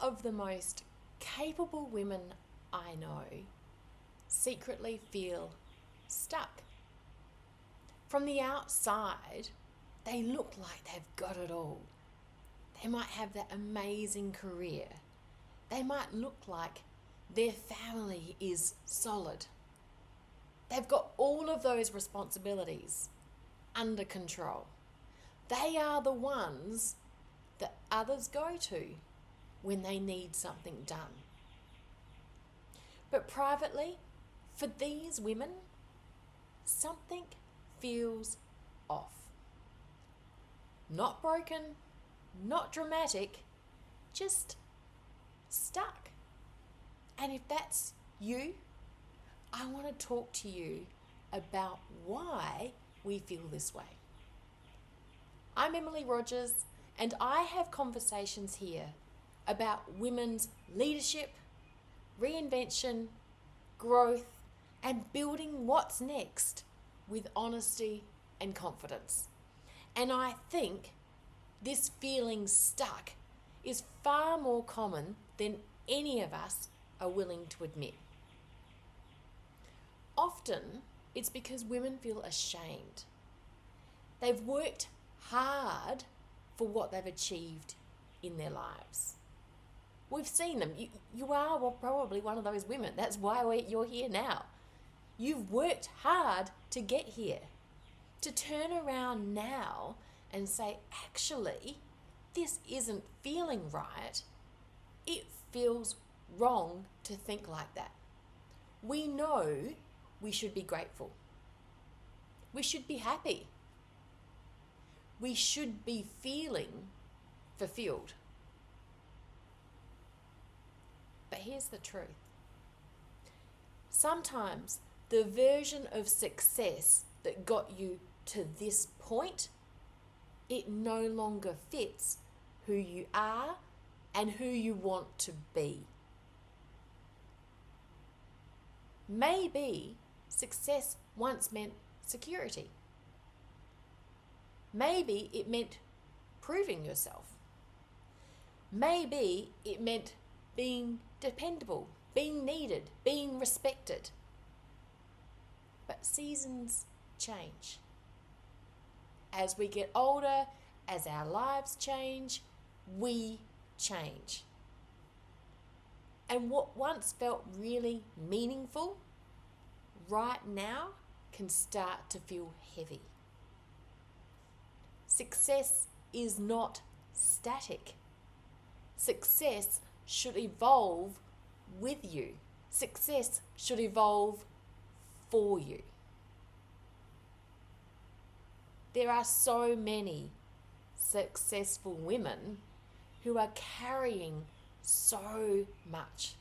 of the most capable women I know secretly feel stuck. From the outside, they look like they've got it all. They might have that amazing career. They might look like their family is solid. They've got all of those responsibilities under control. They are the ones that others go to when they need something done. But privately, for these women, something feels off. Not broken, not dramatic, just stuck. And if that's you, I want to talk to you about why we feel this way. I'm Emily Rogers, and I have conversations here about women's leadership, reinvention, growth, and building what's next with honesty and confidence. And I think this feeling stuck is far more common than any of us are willing to admit. Often, it's because women feel ashamed. They've worked hard for what they've achieved in their lives. We've seen them. You are probably one of those women. That's why you're here now. You've worked hard to get here. To turn around now and say, actually, this isn't feeling right. It feels wrong to think like that. We know we should be grateful. We should be happy. We should be feeling fulfilled. But here's the truth. Sometimes the version of success that got you to this point, it no longer fits who you are and who you want to be. Maybe success once meant security. Maybe it meant proving yourself. Maybe it meant being dependable, being needed, being respected. But seasons change. As we get older, as our lives change, we change. And what once felt really meaningful, right now can start to feel heavy. Success is not static. Success should evolve with you. Success should evolve for you. There are so many successful women who are carrying so much.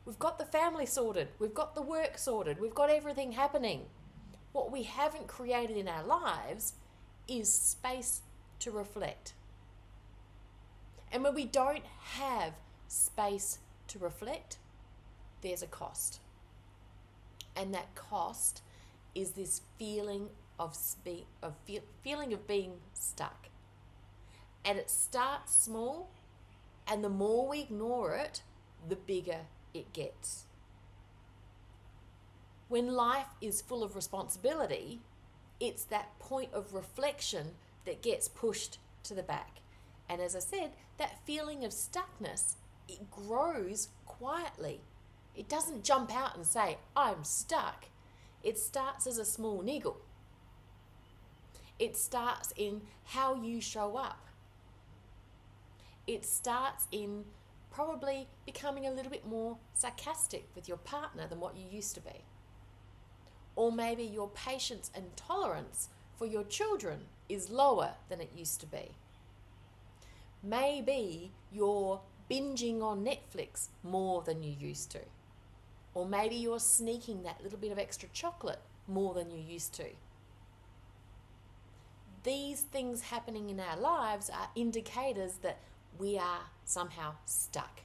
We've got the family sorted, we've got the work sorted, we've got everything happening. What we haven't created in our lives is space to reflect. And when we don't have space to reflect, there's a cost. And that cost is this feeling of being stuck. And it starts small, and the more we ignore it, the bigger it gets. When life is full of responsibility, it's that point of reflection that gets pushed to the back. And as I said, that feeling of stuckness, it grows quietly. It doesn't jump out and say, I'm stuck. It starts as a small niggle. It starts in how you show up. It starts in probably becoming a little bit more sarcastic with your partner than what you used to be. Or maybe your patience and tolerance for your children is lower than it used to be. Maybe you're binging on Netflix more than you used to. Or maybe you're sneaking that little bit of extra chocolate more than you used to. These things happening in our lives are indicators that we are somehow stuck.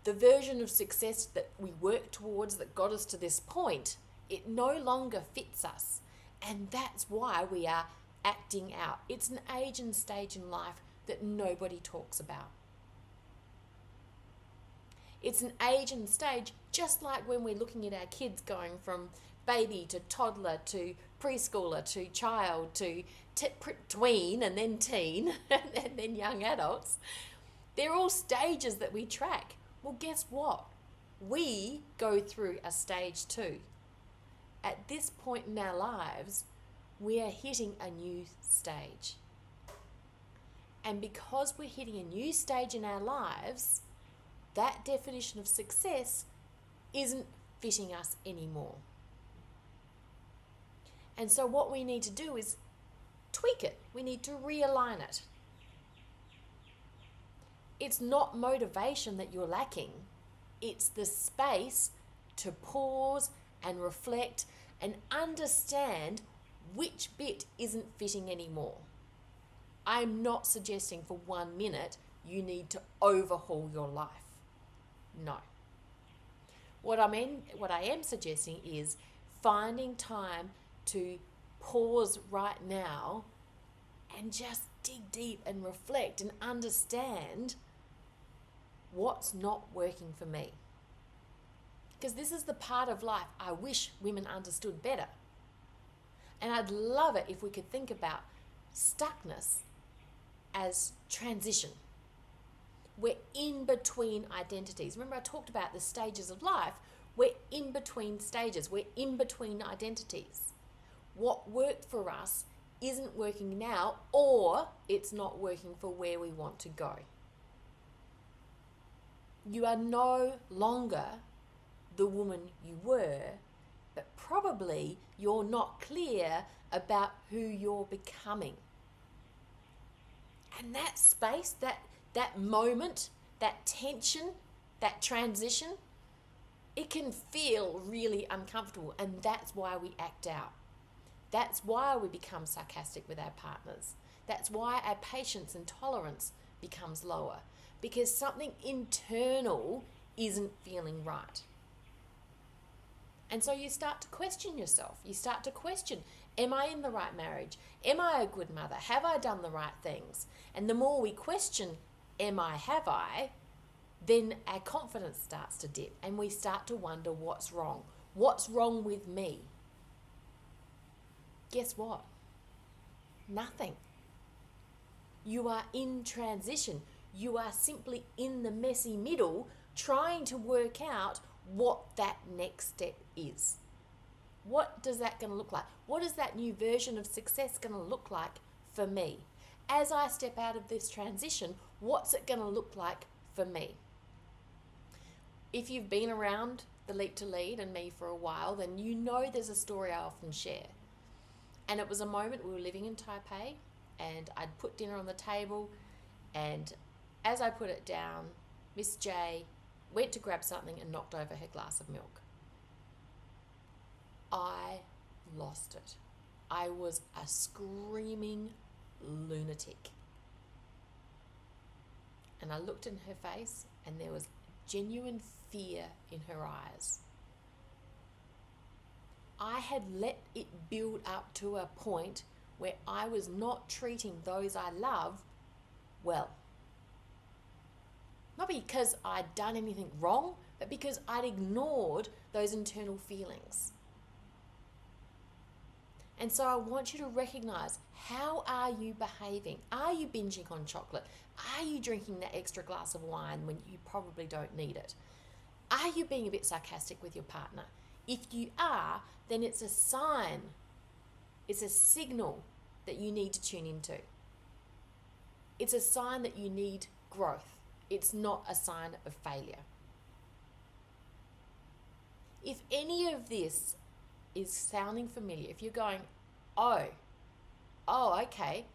The version of success that we work towards that got us to this point, it no longer fits us. And that's why we are acting out. It's an age and stage in life that nobody talks about. It's an age and stage, just like when we're looking at our kids going from baby to toddler to preschooler to child to tween and then teen and then young adults. They're all stages that we track. Well, guess what? We go through a stage too. At this point in our lives, we are hitting a new stage. And because we're hitting a new stage in our lives, that definition of success isn't fitting us anymore. And so what we need to do is tweak it. We need to realign it. It's not motivation that you're lacking. It's the space to pause and reflect and understand which bit isn't fitting anymore. I'm not suggesting for 1 minute you need to overhaul your life. No. What I am suggesting is finding time to pause right now and just dig deep and reflect and understand what's not working for me. Because this is the part of life I wish women understood better. And I'd love it if we could think about stuckness as transition. We're in between identities. Remember I talked about the stages of life. We're in between stages. We're in between identities. What worked for us isn't working now, or it's not working for where we want to go. You are no longer the woman you were, but probably you're not clear about who you're becoming. And that space, that moment, that tension, that transition, it can feel really uncomfortable, and that's why we act out. That's why we become sarcastic with our partners. That's why our patience and tolerance becomes lower, because something internal isn't feeling right. And so you start to question yourself. You start to question, am I in the right marriage? Am I a good mother? Have I done the right things? And the more we question, am I, have I, then our confidence starts to dip and we start to wonder what's wrong. What's wrong with me? Guess what? Nothing. You are in transition. You are simply in the messy middle trying to work out what that next step is. What does that going to look like? What is that new version of success going to look like for me? As I step out of this transition, what's it going to look like for me? If you've been around the Leap to Lead and me for a while, then you know there's a story I often share. And it was a moment we were living in Taipei and I'd put dinner on the table, and as I put it down, Miss J went to grab something and knocked over her glass of milk. I lost it. I was a screaming lunatic. And I looked in her face and there was genuine fear in her eyes. I had let it build up to a point where I was not treating those I love well. Not because I'd done anything wrong, but because I'd ignored those internal feelings. And so I want you to recognize, how are you behaving? Are you binging on chocolate? Are you drinking that extra glass of wine when you probably don't need it? Are you being a bit sarcastic with your partner? If you are, then it's a sign, it's a signal that you need to tune into. It's a sign that you need growth. It's not a sign of failure. If any of this is sounding familiar, if you're going, oh, okay,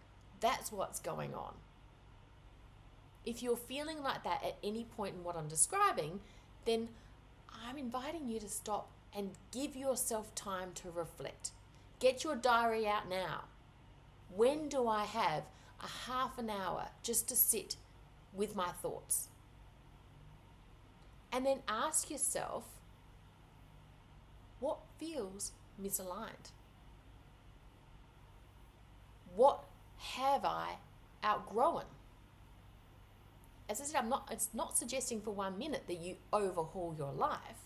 that's what's going on. If you're feeling like that at any point in what I'm describing, then I'm inviting you to stop and give yourself time to reflect. Get your diary out now. When do I have a half an hour just to sit with my thoughts? And then ask yourself, what feels misaligned? What have I outgrown? as I said, it's not suggesting for 1 minute that you overhaul your life,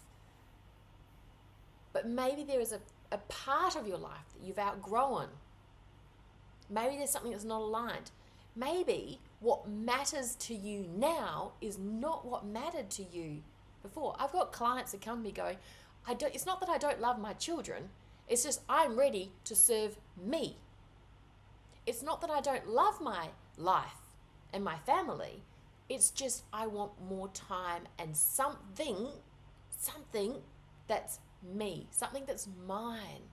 but maybe there is a part of your life that you've outgrown. Maybe there's something that's not aligned. Maybe what matters to you now is not what mattered to you before. I've got clients that come to me going, it's not that I don't love my children, it's just I'm ready to serve me. It's not that I don't love my life and my family, it's just I want more time and something that's me, something that's mine.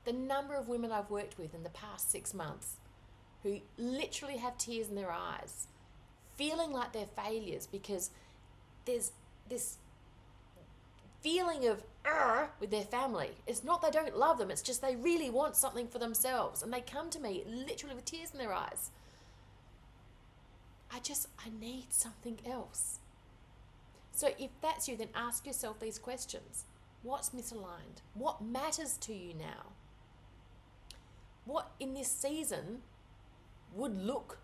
The number of women I've worked with in the past 6 months who literally have tears in their eyes, feeling like they're failures because there's this feeling of with their family. It's not they don't love them, it's just they really want something for themselves. And they come to me literally with tears in their eyes. I need something else. So if that's you, then ask yourself these questions. What's misaligned? What matters to you now? What in this season would look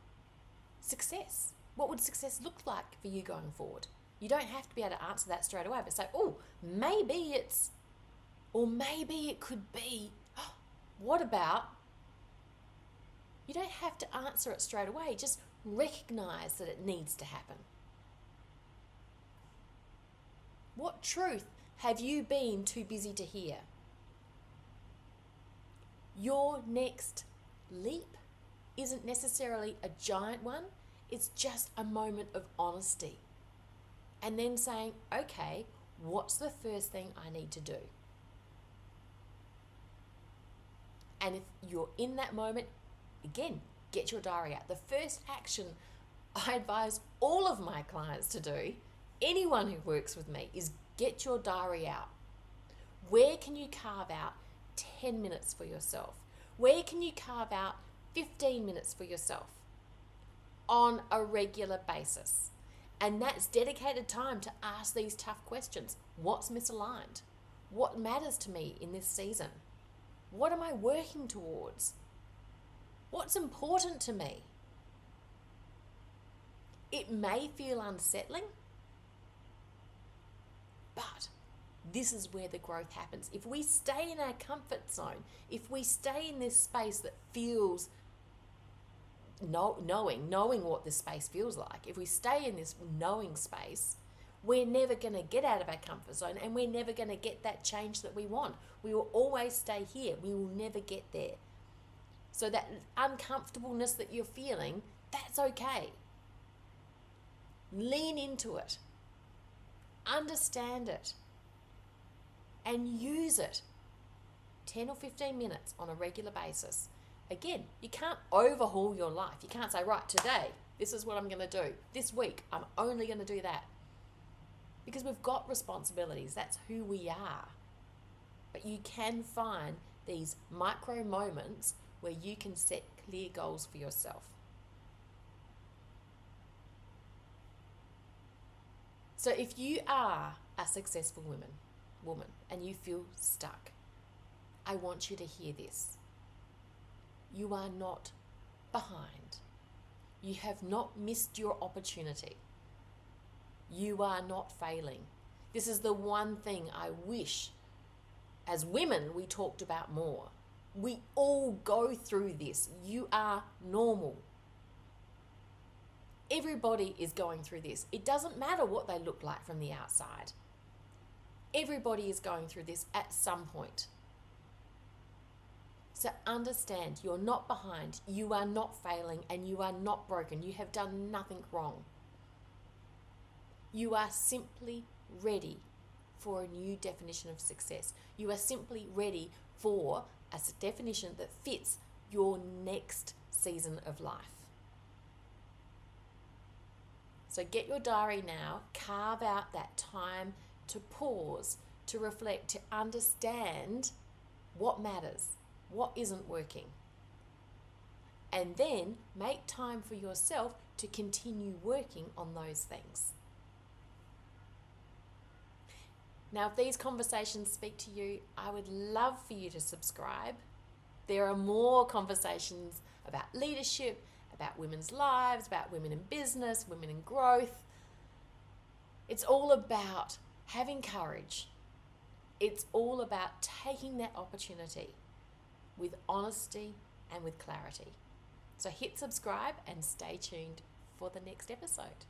success? What would success look like for you going forward? You don't have to be able to answer that straight away, but say, maybe it's, or maybe it could be, what about? You don't have to answer it straight away. Just recognize that it needs to happen. What truth have you been too busy to hear? Your next leap isn't necessarily a giant one. It's just a moment of honesty. And then saying, okay, what's the first thing I need to do? And if you're in that moment, again, get your diary out. The first action I advise all of my clients to do, anyone who works with me, is get your diary out. Where can you carve out 10 minutes for yourself? Where can you carve out 15 minutes for yourself on a regular basis? And that's dedicated time to ask these tough questions. What's misaligned? What matters to me in this season? What am I working towards? What's important to me? It may feel unsettling, but this is where the growth happens. If we stay in our comfort zone, if we stay in this space that feels knowing what this space feels like, if we stay in this knowing space, we're never going to get out of our comfort zone, and we're never going to get that change that we want. We will always stay here. We will never get there. So that uncomfortableness that you're feeling, that's okay. Lean into it. Understand it. And use it 10 or 15 minutes on a regular basis. Again, you can't overhaul your life. You can't say, right, today, this is what I'm going to do. This week, I'm only going to do that. Because we've got responsibilities. That's who we are. But you can find these micro moments where you can set clear goals for yourself. So if you are a successful woman, and you feel stuck, I want you to hear this. You are not behind. You have not missed your opportunity. You are not failing. This is the one thing I wish, as women, we talked about more. We all go through this. You are normal. Everybody is going through this. It doesn't matter what they look like from the outside. Everybody is going through this at some point. So understand, you're not behind, you are not failing, and you are not broken. You have done nothing wrong. You are simply ready for a new definition of success. You are simply ready for a definition that fits your next season of life. So get your diary now, carve out that time to pause, to reflect, to understand what matters, what isn't working. And then make time for yourself to continue working on those things. Now, if these conversations speak to you, I would love for you to subscribe. There are more conversations about leadership, about women's lives, about women in business, women in growth. It's all about having courage. It's all about taking that opportunity with honesty and with clarity. So hit subscribe and stay tuned for the next episode.